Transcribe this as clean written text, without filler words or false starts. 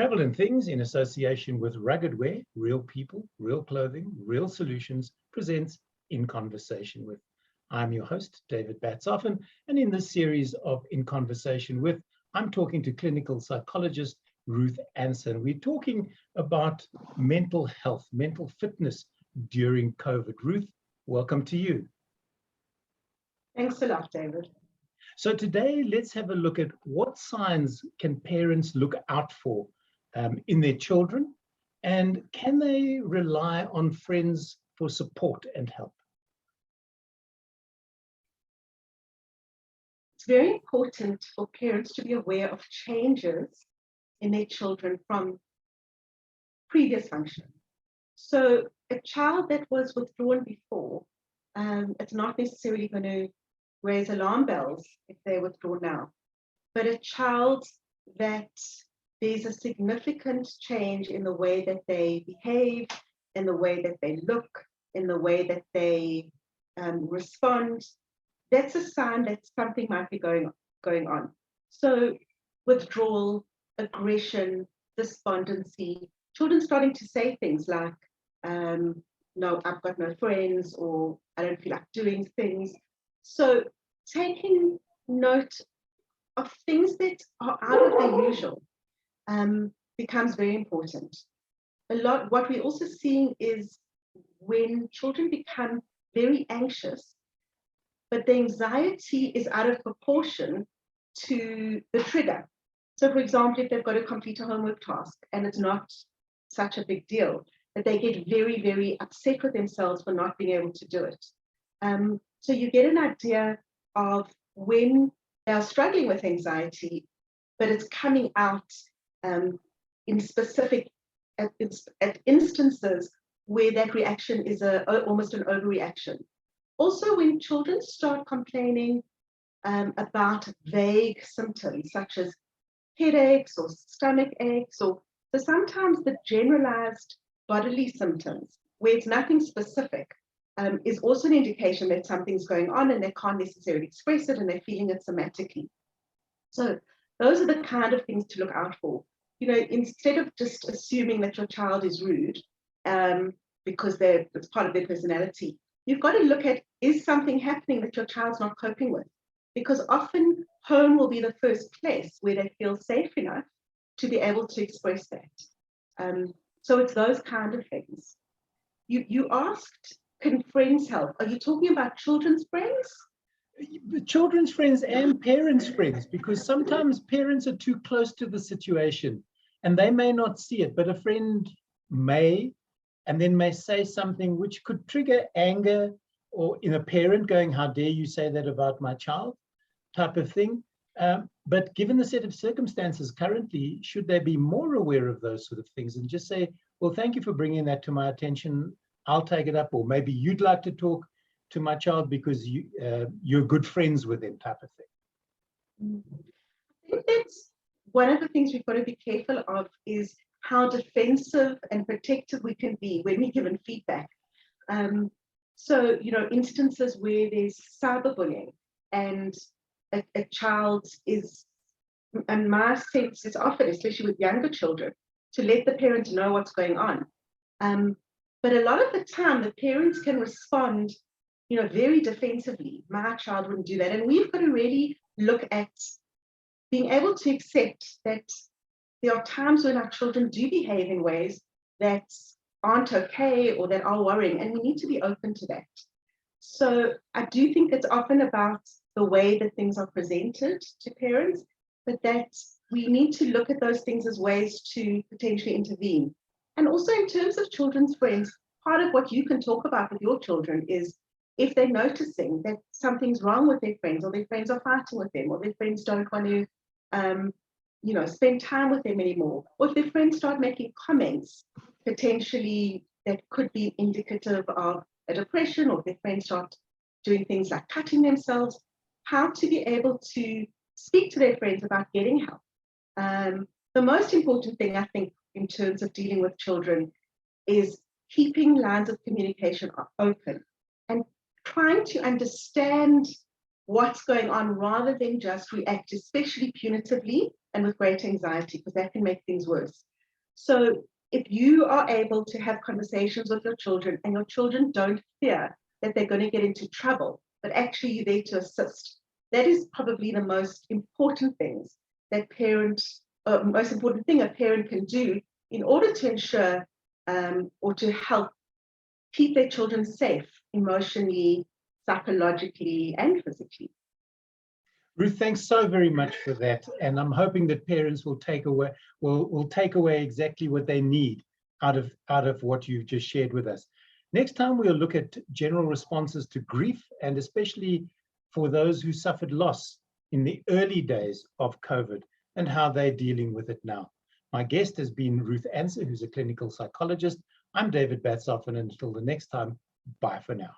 Travel and Things, in association with Rugged Wear, Real People, Real Clothing, Real Solutions, presents In Conversation With. I'm your host, David Batsoffen, and in this series of In Conversation With, I'm talking to clinical psychologist Ruth Anson. We're talking about mental health, mental fitness during COVID. Ruth, welcome to you. Thanks a lot, David. So today, let's have a look at what signs can parents look out for in their children, and can they rely on friends for support and help? It's very important for parents to be aware of changes in their children from previous function. So a child that was withdrawn before, it's not necessarily going to raise alarm bells if they're withdrawn now, but a child that there's a significant change in the way that they behave, in the way that they look, in the way that they respond, that's a sign that something might be going on. So withdrawal, aggression, despondency, children starting to say things like, no, I've got no friends, or I don't feel like doing things. So taking note of things that are out of the usual becomes very important. What we're also seeing is when children become very anxious, but the anxiety is out of proportion to the trigger. So for example, if they've got to complete a homework task and it's not such a big deal, that they get very, very upset with themselves for not being able to do it. So you get an idea of when they're struggling with anxiety, but it's coming out in specific at instances where that reaction is almost an overreaction. Also, when children start complaining about vague symptoms such as headaches or stomach aches, or so sometimes the generalized bodily symptoms where it's nothing specific is also an indication that something's going on and they can't necessarily express it and they're feeling it somatically. So those are the kind of things to look out for. You know, instead of just assuming that your child is rude because it's part of their personality, you've got to look at, is something happening that your child's not coping with? Because often home will be the first place where they feel safe enough to be able to express that. So it's those kind of things. You asked, can friends help? Are you talking about children's friends? Children's friends and parents' friends, because sometimes parents are too close to the situation and they may not see it, but a friend may, and then may say something which could trigger anger, or in a parent going, how dare you say that about my child, type of thing. But given the set of circumstances currently, should they be more aware of those sort of things and just say, well, thank you for bringing that to my attention, I'll take it up, or maybe you'd like to talk to my child because you're good friends with them, type of thing. I think that's one of the things we've got to be careful of, is how defensive and protective we can be when we're given feedback. So, you know, instances where there's cyberbullying and a child is, and my sense is often, especially with younger children, to let the parent know what's going on. But a lot of the time, the parents can respond, you know, very defensively. My child wouldn't do that. And we've got to really look at being able to accept that there are times when our children do behave in ways that aren't okay or that are worrying, and we need to be open to that. So I do think it's often about the way that things are presented to parents, but that we need to look at those things as ways to potentially intervene. And also in terms of children's friends, part of what you can talk about with your children is if they're noticing that something's wrong with their friends, or their friends are fighting with them, or their friends don't want to you know, spend time with them anymore, or if their friends start making comments potentially that could be indicative of a depression, or if their friends start doing things like cutting themselves, how to be able to speak to their friends about getting help. The most important thing, I think, in terms of dealing with children is keeping lines of communication open and trying to understand what's going on rather than just react, especially punitively, and with great anxiety, because that can make things worse. So if you are able to have conversations with your children and your children don't fear that they're going to get into trouble, but actually you're there to assist, that is probably the most important things that most important thing a parent can do in order to ensure or to help keep their children safe emotionally, psychologically, and physically. Ruth, thanks so very much for that. And I'm hoping that parents will take away exactly what they need out of what you've just shared with us. Next time we'll look at general responses to grief, and especially for those who suffered loss in the early days of COVID and how they're dealing with it now. My guest has been Ruth Ancer, who's a clinical psychologist. I'm David Batsoff, and until the next time, bye for now.